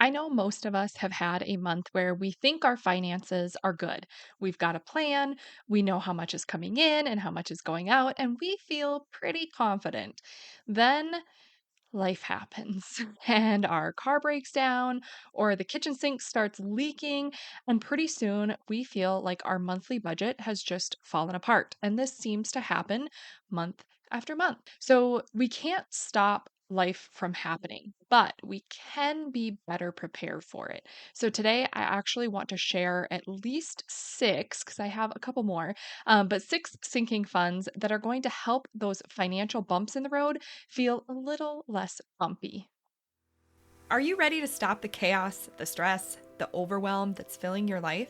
I know most of us have had a month where we think our finances are good. We've got a plan, we know how much is coming in and how much is going out, and we feel pretty confident. Then life happens and our car breaks down or the kitchen sink starts leaking, and pretty soon we feel like our monthly budget has just fallen apart. And this seems to happen month after month. So we can't stop life from happening, but we can be better prepared for it. So today I actually want to share at least six, because I have a couple more, but six sinking funds that are going to help those financial bumps in the road feel a little less bumpy. Are you ready to stop the chaos, the stress, the overwhelm that's filling your life?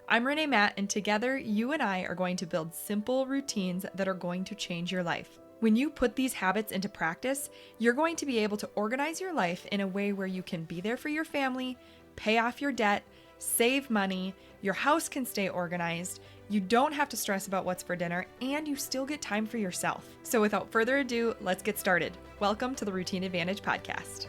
I'm Renae Matt, and together you and I are going to build simple routines that are going to change your life. When you put these habits into practice, you're going to be able to organize your life in a way where you can be there for your family, pay off your debt, save money, your house can stay organized, you don't have to stress about what's for dinner, and you still get time for yourself. So without further ado, let's get started. Welcome to the Routine Advantage Podcast.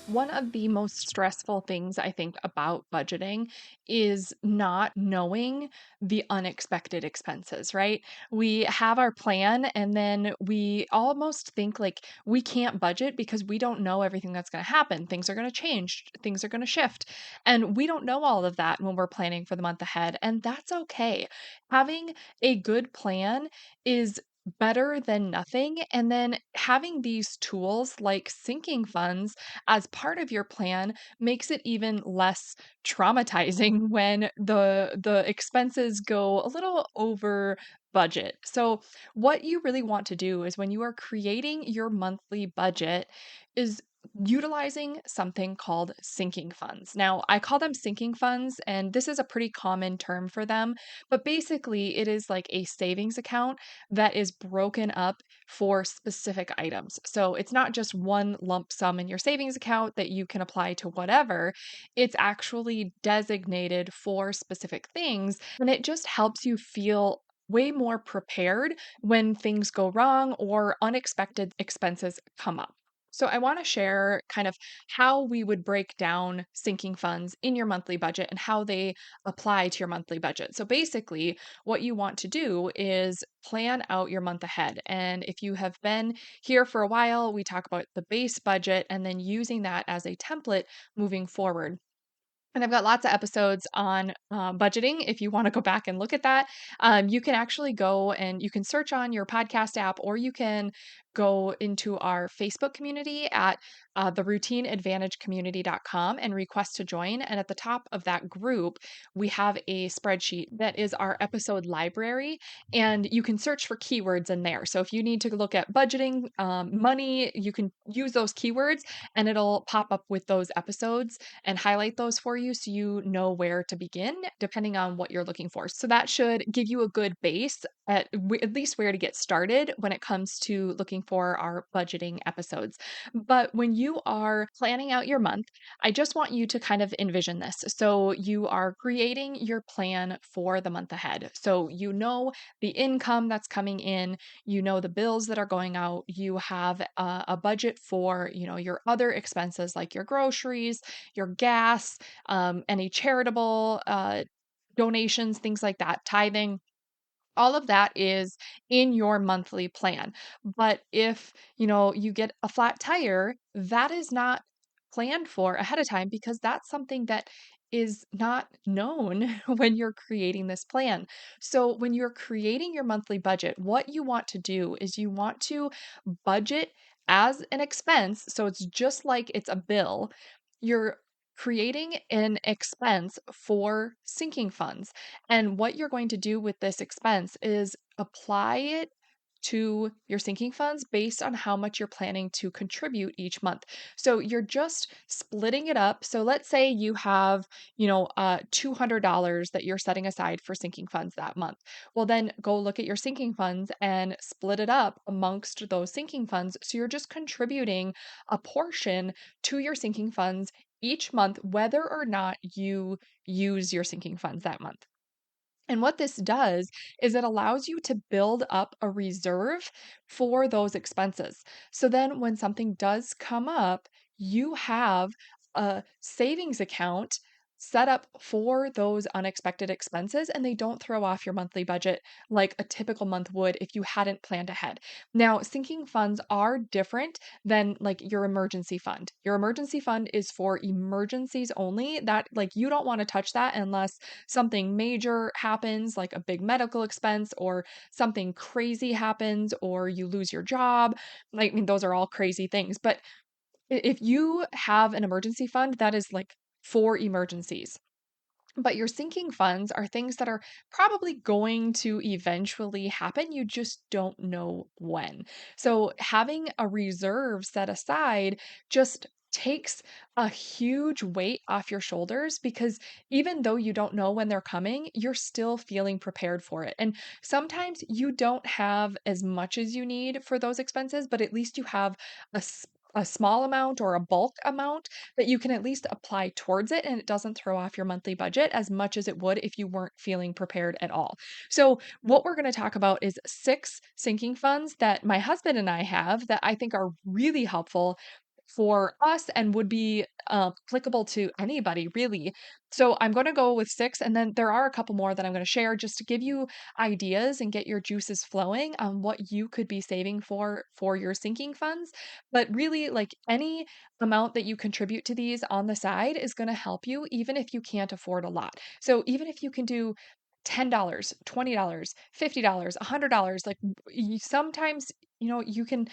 One of the most stressful things I think about budgeting is not knowing the unexpected expenses, right? We have our plan and then we almost think like we can't budget because we don't know everything that's going to happen. Things are going to change, things are going to shift. And we don't know all of that when we're planning for the month ahead. And that's okay. Having a good plan is better than nothing. And then having these tools like sinking funds as part of your plan makes it even less traumatizing when the expenses go a little over budget. So what you really want to do is when you are creating your monthly budget is utilizing something called sinking funds. Now, I call them sinking funds, and this is a pretty common term for them, but basically it is like a savings account that is broken up for specific items. So it's not just one lump sum in your savings account that you can apply to whatever. It's actually designated for specific things. And it just helps you feel way more prepared when things go wrong or unexpected expenses come up. So, I want to share kind of how we would break down sinking funds in your monthly budget and how they apply to your monthly budget. So, basically, what you want to do is plan out your month ahead. And if you have been here for a while, we talk about the base budget and then using that as a template moving forward. And I've got lots of episodes on budgeting. If you want to go back and look at that, you can actually go and you can search on your podcast app, or you can go into our Facebook community at theroutineadvantagecommunity.com and request to join. And at the top of that group, we have a spreadsheet that is our episode library, and you can search for keywords in there. So if you need to look at budgeting, money, you can use those keywords and it'll pop up with those episodes and highlight those for you so you know where to begin depending on what you're looking for. So that should give you a good base at least where to get started when it comes to looking for our budgeting episodes. But when you are planning out your month, I just want you to kind of envision this. So you are creating your plan for the month ahead. So you know the income that's coming in, you know the bills that are going out, you have a budget for, your other expenses like your groceries, your gas, any charitable donations, things like that, tithing. All of that is in your monthly plan. But if, you get a flat tire, that is not planned for ahead of time because that's something that is not known when you're creating this plan. So when you're creating your monthly budget, what you want to do is you want to budget as an expense. So it's just like it's a bill. You're creating an expense for sinking funds. And what you're going to do with this expense is apply it to your sinking funds based on how much you're planning to contribute each month. So you're just splitting it up. So let's say you have, $200 that you're setting aside for sinking funds that month. Well, then go look at your sinking funds and split it up amongst those sinking funds. So you're just contributing a portion to your sinking funds each month, whether or not you use your sinking funds that month. And what this does is it allows you to build up a reserve for those expenses. So then when something does come up, you have a savings account set up for those unexpected expenses and they don't throw off your monthly budget like a typical month would if you hadn't planned ahead. Now, sinking funds are different than like your emergency fund. Your emergency fund is for emergencies only. That like you don't want to touch that unless something major happens, like a big medical expense or something crazy happens or you lose your job. Like, I mean, those are all crazy things. But if you have an emergency fund, that is like for emergencies. But your sinking funds are things that are probably going to eventually happen. You just don't know when. So having a reserve set aside just takes a huge weight off your shoulders because even though you don't know when they're coming, you're still feeling prepared for it. And sometimes you don't have as much as you need for those expenses, but at least you have a small amount or a bulk amount that you can at least apply towards it and it doesn't throw off your monthly budget as much as it would if you weren't feeling prepared at all. So, what we're going to talk about is six sinking funds that my husband and I have that I think are really helpful for us and would be applicable to anybody really. So I'm going to go with six, and then there are a couple more that I'm going to share just to give you ideas and get your juices flowing on what you could be saving for your sinking funds. But really, like any amount that you contribute to these on the side is going to help you, even if you can't afford a lot. So even if you can do $10, $20, $50, $100, like sometimes, you can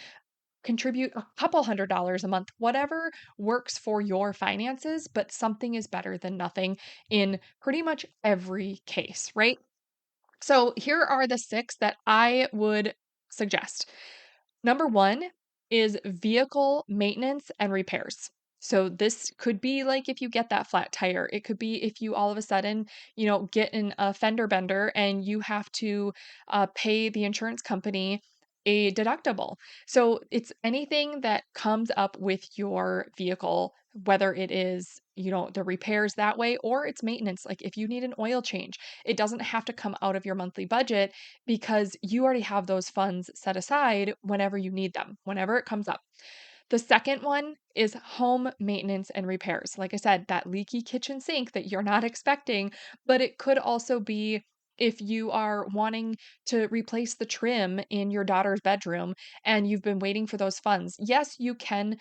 contribute a couple $100 a month, whatever works for your finances, but something is better than nothing in pretty much every case, right? So here are the six that I would suggest. Number one is vehicle maintenance and repairs. So this could be like if you get that flat tire. It could be if you all of a sudden, get in a fender bender and you have to pay the insurance company a deductible. So it's anything that comes up with your vehicle, whether it is, the repairs that way or it's maintenance. Like if you need an oil change, it doesn't have to come out of your monthly budget because you already have those funds set aside whenever you need them, whenever it comes up. The second one is home maintenance and repairs. Like I said, that leaky kitchen sink that you're not expecting, but it could also be if you are wanting to replace the trim in your daughter's bedroom and you've been waiting for those funds. Yes, you can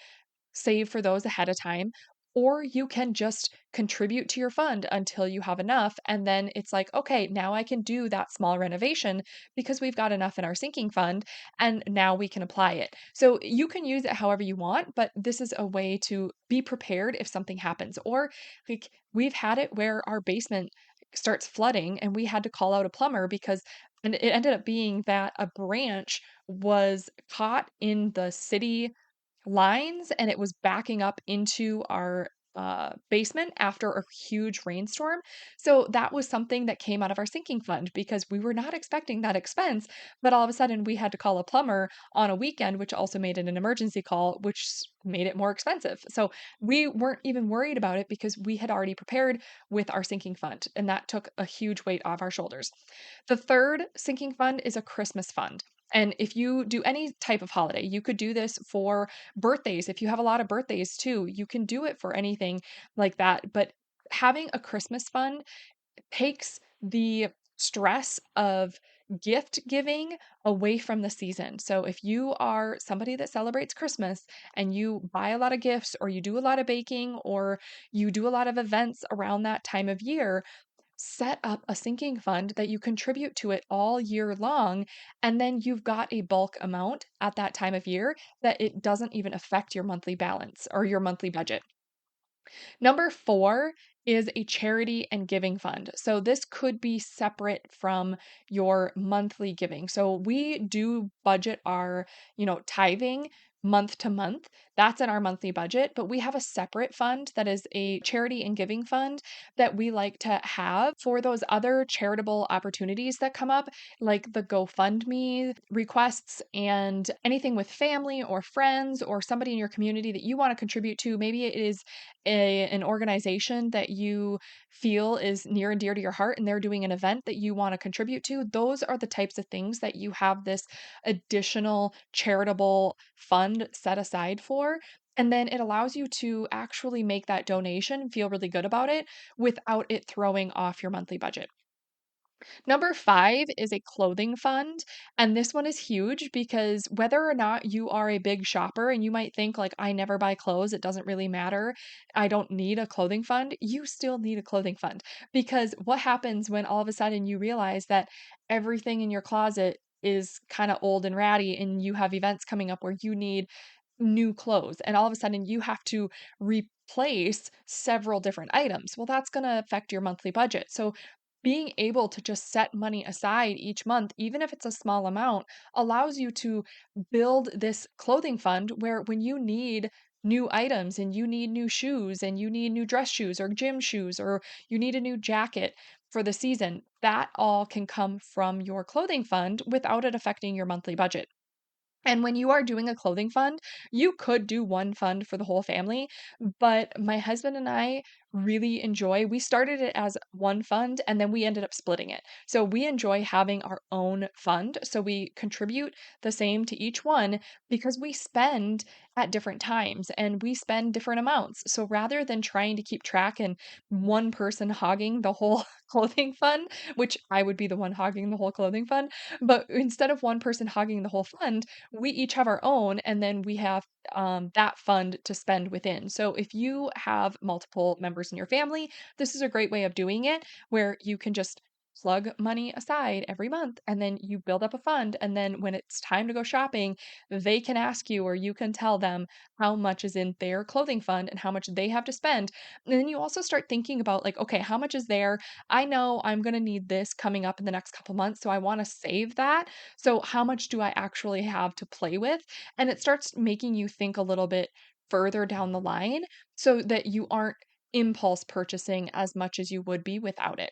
save for those ahead of time, or you can just contribute to your fund until you have enough. And then it's like, okay, now I can do that small renovation because we've got enough in our sinking fund and now we can apply it. So you can use it however you want, but this is a way to be prepared if something happens. Or like we've had it where our basement starts flooding and we had to call out a plumber because and it ended up being that a branch was caught in the city lines and it was backing up into our basement after a huge rainstorm. So that was something that came out of our sinking fund because we were not expecting that expense. But all of a sudden, we had to call a plumber on a weekend, which also made it an emergency call, which made it more expensive. So we weren't even worried about it because we had already prepared with our sinking fund. And that took a huge weight off our shoulders. The third sinking fund is a Christmas fund. And if you do any type of holiday, you could do this for birthdays. If you have a lot of birthdays too, you can do it for anything like that. But having a Christmas fund takes the stress of gift giving away from the season. So if you are somebody that celebrates Christmas and you buy a lot of gifts or you do a lot of baking or you do a lot of events around that time of year, set up a sinking fund that you contribute to it all year long. And then you've got a bulk amount at that time of year that it doesn't even affect your monthly balance or your monthly budget. Number four is a charity and giving fund. So this could be separate from your monthly giving. So we do budget our, tithing month to month. That's in our monthly budget, but we have a separate fund that is a charity and giving fund that we like to have for those other charitable opportunities that come up, like the GoFundMe requests and anything with family or friends or somebody in your community that you want to contribute to. Maybe it is an organization that you feel is near and dear to your heart and they're doing an event that you want to contribute to, those are the types of things that you have this additional charitable fund set aside for. And then it allows you to actually make that donation, feel really good about it without it throwing off your monthly budget. Number 5 is a clothing fund, and this one is huge because whether or not you are a big shopper and you might think like, "I never buy clothes, it doesn't really matter. I don't need a clothing fund." You still need a clothing fund because what happens when all of a sudden you realize that everything in your closet is kinda old and ratty and you have events coming up where you need new clothes and all of a sudden you have to replace several different items. Well, that's going to affect your monthly budget. So, being able to just set money aside each month, even if it's a small amount, allows you to build this clothing fund where when you need new items and you need new shoes and you need new dress shoes or gym shoes or you need a new jacket for the season, that all can come from your clothing fund without it affecting your monthly budget. And when you are doing a clothing fund, you could do one fund for the whole family, but my husband and I really enjoy we started it as one fund and then we ended up splitting it. So we enjoy having our own fund, so we contribute the same to each one because we spend at different times and we spend different amounts. So rather than trying to keep track and one person hogging the whole clothing fund, which I would be the one hogging the whole clothing fund, but instead of one person hogging the whole fund, we each have our own, and then we have that fund to spend within. So if you have multiple members in your family, this is a great way of doing it where you can just plug money aside every month and then you build up a fund. And then when it's time to go shopping, they can ask you or you can tell them how much is in their clothing fund and how much they have to spend. And then you also start thinking about, like, okay, how much is there? I know I'm going to need this coming up in the next couple months. So I want to save that. So, how much do I actually have to play with? And it starts making you think a little bit further down the line so that you aren't impulse purchasing as much as you would be without it.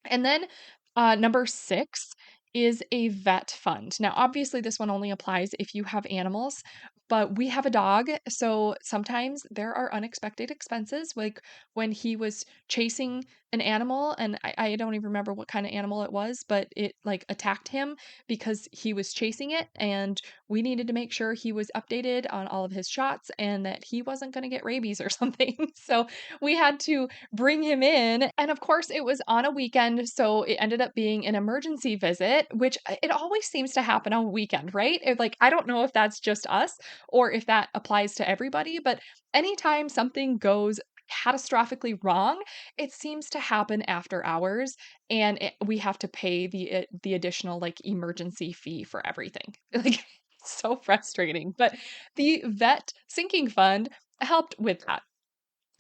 And then number 6 is a vet fund. Now, obviously, this one only applies if you have animals, but we have a dog. So sometimes there are unexpected expenses, like when he was chasing an animal, and I don't even remember what kind of animal it was, but it like attacked him because he was chasing it. And we needed to make sure he was updated on all of his shots and that he wasn't going to get rabies or something. So we had to bring him in. And of course, it was on a weekend. So it ended up being an emergency visit, which it always seems to happen on a weekend, right? Like, I don't know if that's just us or if that applies to everybody, but anytime something goes catastrophically wrong, it seems to happen after hours and we have to pay the additional like emergency fee for everything. Like it's so frustrating. But the vet sinking fund helped with that.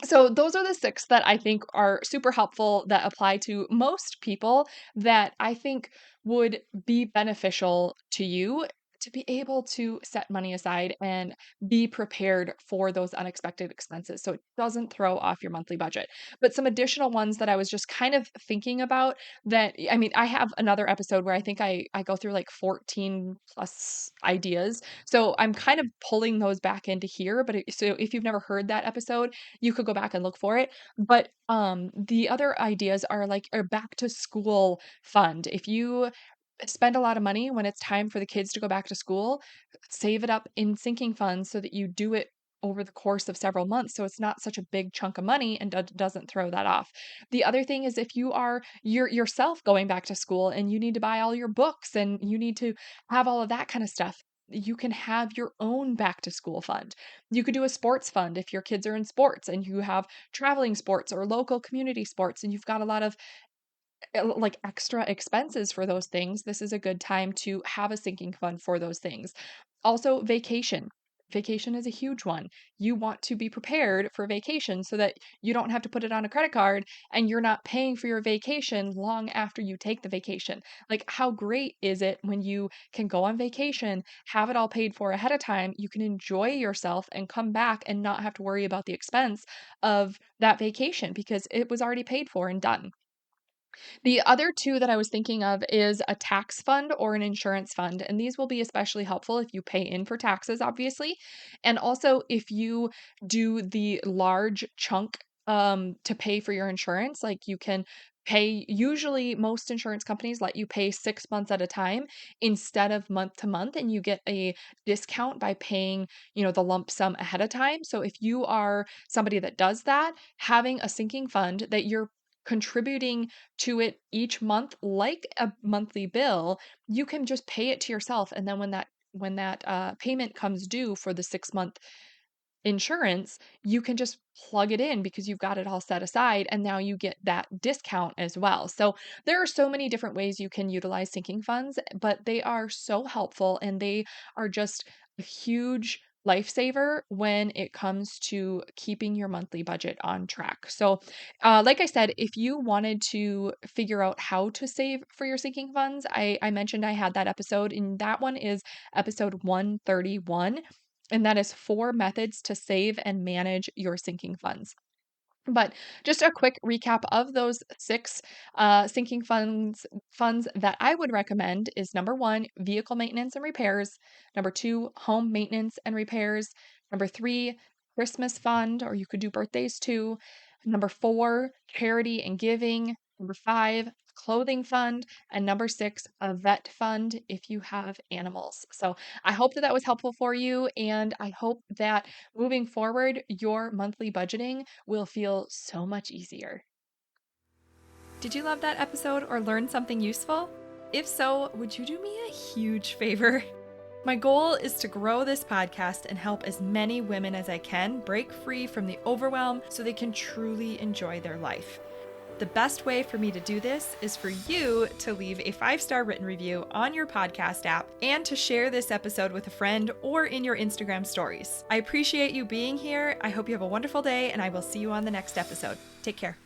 So those are the 6 that I think are super helpful that apply to most people that I think would be beneficial to you to be able to set money aside and be prepared for those unexpected expenses so it doesn't throw off your monthly budget. But some additional ones that I was just kind of thinking about that I mean, I have another episode where I think I go through like 14 plus ideas. So I'm kind of pulling those back into here, but so if you've never heard that episode, you could go back and look for it. But the other ideas are like a back to school fund. If you spend a lot of money when it's time for the kids to go back to school, save it up in sinking funds so that you do it over the course of several months so it's not such a big chunk of money and doesn't throw that off. The other thing is if you are yourself going back to school and you need to buy all your books and you need to have all of that kind of stuff, you can have your own back to school fund. You could do a sports fund if your kids are in sports and you have traveling sports or local community sports and you've got a lot of like extra expenses for those things. This is a good time to have a sinking fund for those things. Also, vacation. Vacation is a huge one. You want to be prepared for vacation so that you don't have to put it on a credit card and you're not paying for your vacation long after you take the vacation. Like, how great is it when you can go on vacation, have it all paid for ahead of time? You can enjoy yourself and come back and not have to worry about the expense of that vacation because it was already paid for and done. The other 2 that I was thinking of is a tax fund or an insurance fund, and these will be especially helpful if you pay in for taxes, obviously, and also if you do the large chunk, to pay for your insurance, like, you can pay. Usually most insurance companies let you pay 6 months at a time instead of month to month, and you get a discount by paying, the lump sum ahead of time. So if you are somebody that does that, having a sinking fund that you're contributing to it each month like a monthly bill, you can just pay it to yourself, and then when that payment comes due for the 6-month insurance, you can just plug it in because you've got it all set aside, and now you get that discount as well. So there are so many different ways you can utilize sinking funds, but they are so helpful, and they are just a huge lifesaver when it comes to keeping your monthly budget on track. So, like I said, if you wanted to figure out how to save for your sinking funds, I mentioned I had that episode, and that one is episode 131, and that is 4 methods to save and manage your sinking funds. But just a quick recap of those 6 sinking funds that I would recommend is number 1, vehicle maintenance and repairs. Number 2, home maintenance and repairs. Number 3, Christmas fund, or you could do birthdays too. Number 4, charity and giving. Number 5, clothing fund. And number 6, a vet fund if you have animals. So I hope that that was helpful for you. And I hope that moving forward, your monthly budgeting will feel so much easier. Did you love that episode or learn something useful? If so, would you do me a huge favor? My goal is to grow this podcast and help as many women as I can break free from the overwhelm so they can truly enjoy their life. The best way for me to do this is for you to leave a 5-star written review on your podcast app and to share this episode with a friend or in your Instagram stories. I appreciate you being here. I hope you have a wonderful day, and I will see you on the next episode. Take care.